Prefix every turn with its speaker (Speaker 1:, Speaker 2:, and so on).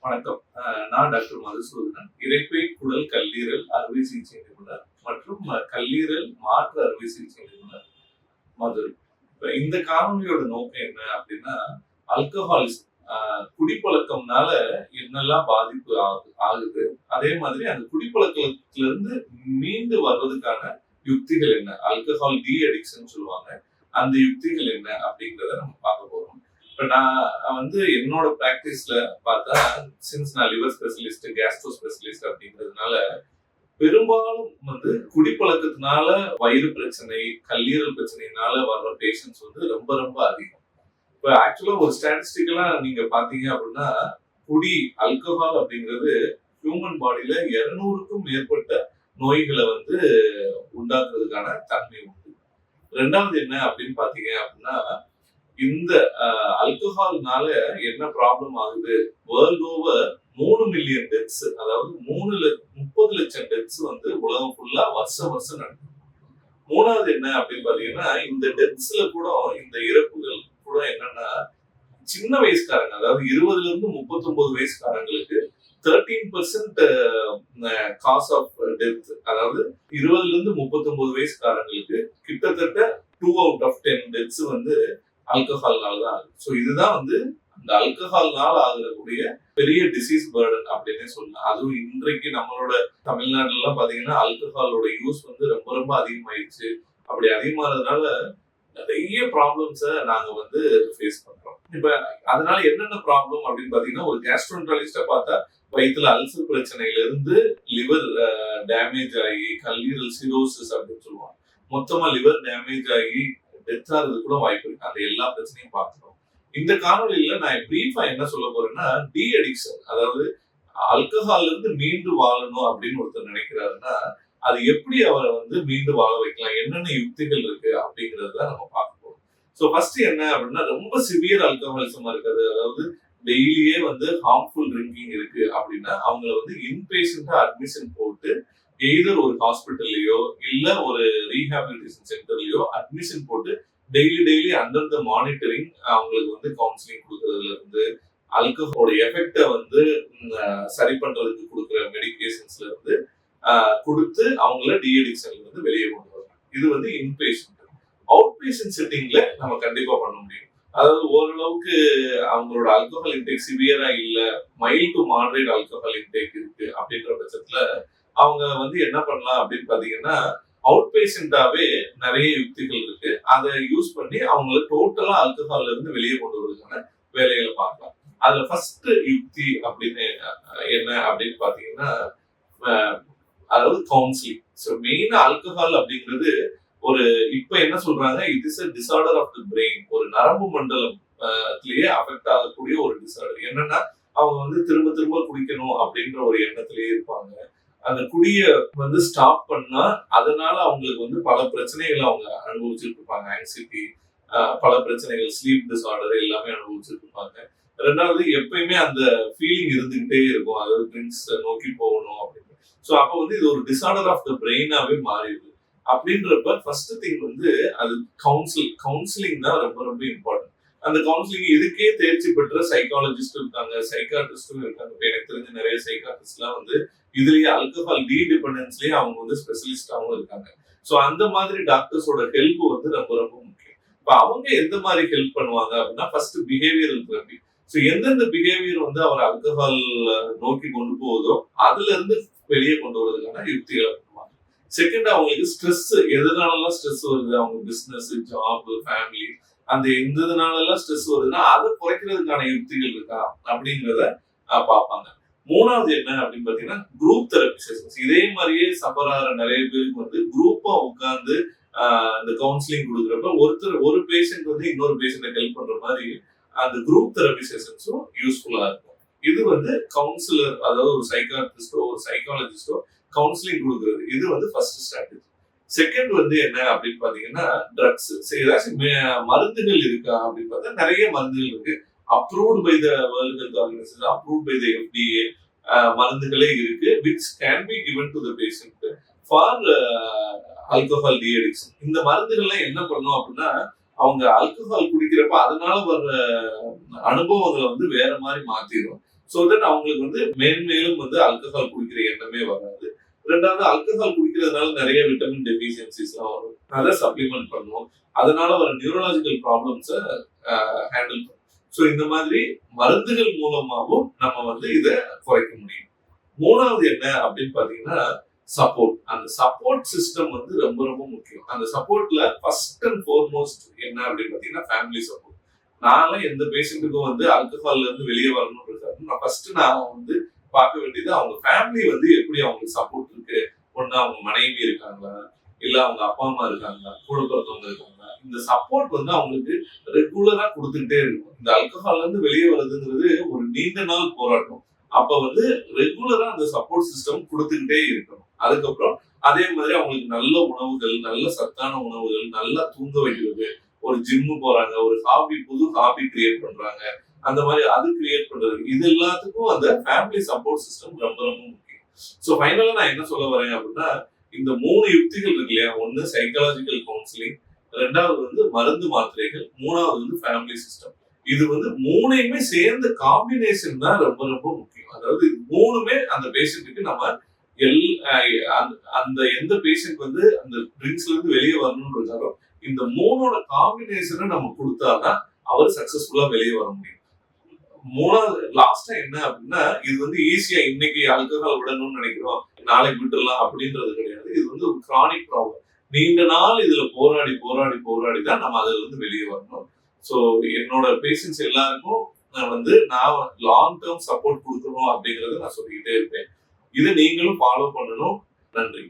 Speaker 1: வணக்கம். நான் டாக்டர் மதுசூதனன். இரைப்பை, குடல், கல்லீரல் அறுவை சிகிச்சை நிபுணர் மற்றும் கல்லீரல் மாற்று அறுவை சிகிச்சை நிபுணர், மதுரை. இப்ப இந்த காணொலியோட நோக்கம் என்ன அப்படின்னா, அல்கஹாலிசம் குடிப்பழக்கம்னால என்னெல்லாம் பாதிப்பு ஆகுது, அதே மாதிரி அந்த குடிப்பழக்கத்துல இருந்து மீண்டு வர்றதுக்கான யுக்திகள் என்ன, ஆல்கஹால் டி அடிக்ஷன் சொல்லுவாங்க, அந்த யுக்திகள் என்ன அப்படிங்கிறத நம்ம பார்க்க போறோம். இப்ப நான் என்னோட பிராக்டிஸ்ல பார்த்தா, சின்ஸ் நான் லிவர் ஸ்பெஷலிஸ்ட், கேஸ்ட்ரோ ஸ்பெஷலிஸ்ட் அப்படிங்கிறதுனால பெரும்பாலும் குடிப்பழக்கத்தினால வயிறு பிரச்சனை, கல்லீரல் பிரச்சனைனால வர்ற பேஷண்ட்ஸ் ரொம்ப ரொம்ப அதிகம். இப்ப ஆக்சுவலா ஒரு ஸ்டாட்டிஸ்டிக்கலா நீங்க பாத்தீங்க அப்படின்னா, குடி அல்கஹால் அப்படிங்கிறது ஹியூமன் பாடியில 200க்கும் மேற்பட்ட நோய்களை உண்டாக்குறதுக்கான தன்மை உண்டு. ரெண்டாவது என்ன அப்படின்னு பாத்தீங்க அப்படின்னா, இந்த அல்கஹால்னால என்ன ப்ராப்ளம் ஆகுது, வேர்ல்ட் ஓவர் 3 மில்லியன் டெத்ஸ், அதாவது 30 லட்சம் டெத்ஸ் உலகம் ஃபுல்லா வருஷம் நடக்குது. மூணாவது என்ன அப்படின்னு பாத்தீங்கன்னா, இந்த டெத்ஸ்ல கூட இந்த இறப்புகள் கூட என்னன்னா, சின்ன வயசுக்காரங்க, அதாவது 20ல இருந்து 39 வயசுக்காரங்களுக்கு 13% காஸ் ஆஃப் டெத், அதாவது 20ல இருந்து 39 வயசுக்காரங்களுக்கு கிட்டத்தட்ட 2 அவுட் ஆஃப் 10 டெத்ஸ் ஆல்கஹால்னால தான் ஆகுது. ஸோ இதுதான் அந்த ஆல்கஹால்னால ஆகக்கூடிய பெரிய டிசீஸ் பர்டன் அப்படின்னே சொல்லலாம். அதுவும் இன்றைக்கு நம்மளோட தமிழ்நாட்டுல எல்லாம் பாத்தீங்கன்னா ஆல்கஹாலோட யூஸ் ரொம்ப ரொம்ப அதிகமாயிடுச்சு. அப்படி அதிகமானதுனால நிறைய ப்ராப்ளம்ஸை நாங்க ஃபேஸ் பண்றோம். இப்ப அதனால என்னென்ன ப்ராப்ளம் அப்படின்னு பாத்தீங்கன்னா, ஒரு கேஸ்ட்ரோன்ட்ராலஜிஸ்டா பார்த்தா வயிற்றுல அல்சர் பிரச்சனையில இருந்து லிவர் டேமேஜ் ஆகி கல்லீரல் சிரோசிஸ் அப்படின்னு சொல்லுவாங்க, மொத்தமா லிவர் டேமேஜ் ஆகி டெத் ஆகிறது கூட வாய்ப்பு இருக்கு. அந்த எல்லா பிரச்சனையும் பார்க்கணும். இந்த காணொலியில நான் பிரீஃபா என்ன சொல்ல போறேன்னா, டி அடிக்ஷன், அதாவது ஆல்கஹால்ல இருந்து மீண்டு வாழணும் அப்படின்னு ஒருத்தர் நினைக்கிறாருன்னா, அது எப்படி அவரை மீண்டு வாழ வைக்கலாம், என்னென்ன யுக்திகள் இருக்கு அப்படிங்கறத நம்ம பார்க்க போறோம். ஸோ ஃபர்ஸ்ட் என்ன அப்படின்னா, ரொம்ப சிவியர் ஆல்கஹாலிசமா இருக்காது, அதாவது டெய்லியே ஹார்ம்ஃபுல் ட்ரிங்கிங் இருக்கு அப்படின்னா அவங்களை இன்பேஷண்டா அட்மிஷன் போட்டு எய்தர் ஒரு ஹாஸ்பிட்டல்லையோ இல்ல ஒரு ரீஹாபிலிட்டேஷன் சென்டர்லயோ அட்மிஷன் போட்டு டெய்லி அண்டர் த மானிட்டரிங் அவங்களுக்கு கவுன்சிலிங் கொடுக்கறதுல இருந்து, ஆல்கஹாலோட எஃபெக்டை சரி பண்றதுக்கு கொடுக்குற மெடிகேஷன்ஸ்ல இருந்து கொடுத்து அவங்கள டி அடிக்ஷன்ல வெளியே கொண்டு வரலாம். இது இன்பேஷண்ட். அவுட் பேஷண்ட் செட்டிங்ல நம்ம கண்டிப்பா பண்ண முடியும். அதாவது ஓரளவுக்கு அவங்களோட ஆல்கஹால் இன்டேக் சிவியரா இல்ல, mild to moderate alcohol intake இருக்கு அப்படின்ற பட்சத்துல அவங்க என்ன பண்ணலாம் அப்படின்னு பாத்தீங்கன்னா, அவுட் பேஷண்டாவே நிறைய யுக்திகள் இருக்கு. அதை யூஸ் பண்ணி அவங்களை டோட்டலா ஆல்கஹால்ல இருந்து வெளியே கொண்டு வருவதற்கான வேலைகளை பார்க்கலாம். அதுல ஃபர்ஸ்ட் யுக்தி அப்படின்னு என்ன அப்படின்னு பாத்தீங்கன்னா, அதாவது கவுன்சிலிங். ஸோ மெயின் ஆல்கஹால் அப்படிங்கிறது இப்ப என்ன சொல்றாங்க, it is a disorder of the brain, ஒரு நரம்பு மண்டலத்திலேயே அஃபெக்ட் ஆகக்கூடிய ஒரு டிசார்டர். என்னன்னா, அவங்க திரும்ப திரும்ப குடிக்கணும் அப்படின்ற ஒரு எண்ணத்திலேயே இருப்பாங்க. அந்த குடிய ஸ்டாப் பண்ணா அதனால அவங்களுக்கு பல பிரச்சனைகளை அவங்க அனுபவிச்சுட்டு இருப்பாங்க. ஆங்ஸைட்டி, பல பிரச்சனைகள், ஸ்லீப் டிசார்டர் எல்லாமே அனுபவிச்சுட்டு இருப்பாங்க. ரெண்டாவது, எப்பயுமே அந்த ஃபீலிங் இருந்துகிட்டே இருக்கும், அதாவது ட்ரிங்க்ஸ் நோக்கி போகணும் அப்படின்னு. ஸோ அப்ப இது ஒரு டிசார்டர் ஆஃப் த பிரெயினாவே மாறிடுது. அப்படின்றப்ப ஃபர்ஸ்ட் திங் அது கவுன்சிலிங் தான் ரொம்ப ரொம்ப இம்பார்ட்டன்ட். அந்த கவுன்சிலிங் இதுக்கே தேர்ச்சி பெற்ற சைக்காலஜிஸ்டும் இருக்காங்க, சைக்காட்ரிஸ்டும் இருக்காங்க. எனக்கு தெரிஞ்ச நிறைய சைக்காட்ரிஸ்ட் எல்லாம் இதுலயே ஆல்கஹால் டி டிபெண்டன்ஸ்லயே அவங்க ஸ்பெஷலிஸ்டாவும் இருக்காங்க. ஸோ அந்த மாதிரி டாக்டர்ஸோட ஹெல்ப் ரொம்ப ரொம்ப முக்கியம். இப்ப அவங்க எந்த மாதிரி ஹெல்ப் பண்ணுவாங்க அப்படின்னா, ஃபர்ஸ்ட் பிஹேவியரல் தெரப்பி. ஸோ எந்தெந்த பிஹேவியர் அவர் ஆல்கஹால் நோக்கி கொண்டு போகுதோ அதுல இருந்து வெளியே கொண்டு வரதுக்கான யுக்திகளை பண்ணுவாங்க. செகண்ட், அவங்களுக்கு ஸ்ட்ரெஸ், எதனாலலாம் ஸ்ட்ரெஸ் வருது, அவங்க பிசினஸ், ஜாப், ஃபேமிலி, அந்த எந்தனாலலாம் ஸ்ட்ரெஸ் வருதுன்னா அதை குறைக்கிறதுக்கான யுக்திகள் இருக்கா அப்படிங்கிறத பார்ப்பாங்க. மூணாவது என்ன அப்படின்னு பாத்தீங்கன்னா, குரூப் தெரப்பி செஷன்ஸ். இதே மாதிரியே சஃபர் ஆகிற நிறைய பேருக்கு குரூப்பா உட்கார்ந்து இந்த கவுன்சிலிங் கொடுக்குறப்ப ஒரு பேஷண்ட் இன்னொரு பேஷண்ட்டை ஹெல்ப் பண்ற மாதிரி அந்த குரூப் தெரப்பி செஷன்ஸும் யூஸ்ஃபுல்லா இருக்கும். இது கவுன்சிலர், அதாவது ஒரு சைக்காட்ரிஸ்டோ ஒரு சைக்காலஜிஸ்டோ கவுன்சிலிங் கொடுக்குறது, இது ஃபர்ஸ்ட் ஸ்ட்ராட்டஜி. செகண்ட் என்ன அப்படின்னு பாத்தீங்கன்னா, ட்ரக்ஸ். ஏதாச்சும் மருந்துகள் இருக்கா அப்படின்னு பார்த்தா நிறைய மருந்துகள் இருக்கு. Approved by the World Health Organization, approved by the FDA மருந்துகளே இருக்கு, which can be given to the patient for alcohol de-addiction. இந்த மருந்துகள்லாம் என்ன பண்ணும் அப்படின்னா, அவங்க ஆல்கஹால் குடிக்கிறப்ப அதனால வர்ற அனுபவங்களை வேற மாதிரி மாத்திடும். சோ தட் அவங்களுக்கு வந்து மேன்மேலும் வந்து ஆல்கஹால் குடிக்கிற எண்ணமே வராது. ரெண்டாவது ஆல்கஹால் குடிக்கிறதுனால நிறைய விட்டமின் டெபிஷியன்சிஸ் எல்லாம் வரும். அதை சப்ளிமெண்ட் பண்ணுவோம். அதனால வர நியூரலாஜிக்கல் ப்ராப்ளம்ஸை ஹேண்டில் பண்ணும். ஸோ இந்த மாதிரி மருந்துகள் மூலமாகவும் நம்ம வந்து இதை குறைக்க முடியும். மூணாவது என்ன அப்படின்னு பாத்தீங்கன்னா சப்போர்ட். அந்த சப்போர்ட் சிஸ்டம் வந்து ரொம்ப ரொம்ப முக்கியம். அந்த சப்போர்ட்ல ஃபர்ஸ்ட் அண்ட் ஃபோர்மோஸ்ட் என்ன அப்படின்னு பாத்தீங்கன்னா ஃபேமிலி சப்போர்ட். நானும் எந்த பேஷண்ட்டுக்கும் வந்து ஆல்கஹால்ல இருந்து வெளியே வரணும்னு இருக்காரு, நான் ஃபர்ஸ்ட் நான் வந்து பார்க்க வேண்டியது அவங்க ஃபேமிலி வந்து எப்படி அவங்களுக்கு சப்போர்ட் இருக்கு. ஒண்ணு அவங்க மனைவி இருக்காங்களா, இல்ல அவங்க அப்பா அம்மா இருக்காங்களா, கூட பிறந்தவங்க இருக்காங்களா. இந்த சப்போர்ட் வந்து அவங்களுக்கு ரெகுலரா கொடுத்துக்கிட்டே இருக்கும். இந்த ஆல்கஹால்ல இருந்து வெளியே வர்றதுங்கிறது ஒரு நீண்ட நாள் போராட்டம். அப்ப வந்து ரெகுலரா அந்த சப்போர்ட் சிஸ்டம் கொடுத்துக்கிட்டே இருக்கணும். அதுக்கப்புறம் அதே மாதிரி அவங்களுக்கு நல்ல உணவுகள், நல்ல சத்தான உணவுகள், நல்லா தூங்க வைக்கிறது, ஒரு ஜிம்மு போறாங்க, ஒரு ஹாபி, புது ஹாபி கிரியேட் பண்றாங்க, அந்த மாதிரி அது கிரியேட் பண்றது, இது எல்லாத்துக்கும் அந்த ஃபேமிலி சப்போர்ட் சிஸ்டம் ரொம்ப ரொம்ப முக்கியம். ஸோ ஃபைனலா நான் என்ன சொல்ல வரேன் அப்படின்னா, இந்த 3 யுக்திகள் இருக்கு இல்லையா, ஒன்னு சைக்காலஜிக்கல் கவுன்சிலிங், ரெண்டாவது வந்து மருந்து மாத்திரைகள், மூணாவது வந்து ஃபேமிலி சிஸ்டம். இது வந்து மூணையுமே சேர்ந்த காம்பினேஷன் தான் ரொம்ப ரொம்ப முக்கியம். அதாவது மூணுமே அந்த பேஷண்ட்டுக்கு நம்ம அந்த எந்த பேஷண்ட் வந்து அந்த ட்ரிங்க்ஸ்ல இருந்து வெளியே வரணும்னு இருக்காரோ இந்த மூணோட காம்பினேஷனை நம்ம கொடுத்தாதான் அவர் சக்சஸ்ஃபுல்லா வெளியே வர முடியும். மூணாவது லாஸ்டா என்ன அப்படின்னா, இது வந்து ஈஸியா இன்னைக்கு ஆல்கஹால் விடணும்னு நினைக்கிறோம், நாளைக்கு விட்டுடலாம் அப்படின்றது கிடையாது. இது வந்து ஒரு கிரானிக் ப்ராப்ளம். நீண்ட நாள் இதுல போராடி போராடி போராடி தான் நம்ம அதுல இருந்து வெளியே வரணும். ஸோ என்னோட பேஷண்ட்ஸ் எல்லாருக்கும் நான் லாங் டேர்ம் சப்போர்ட் கொடுக்கணும் அப்படிங்கறத நான் சொல்லிக்கிட்டே இருப்பேன். இதை நீங்களும் ஃபாலோ பண்ணணும். நன்றி.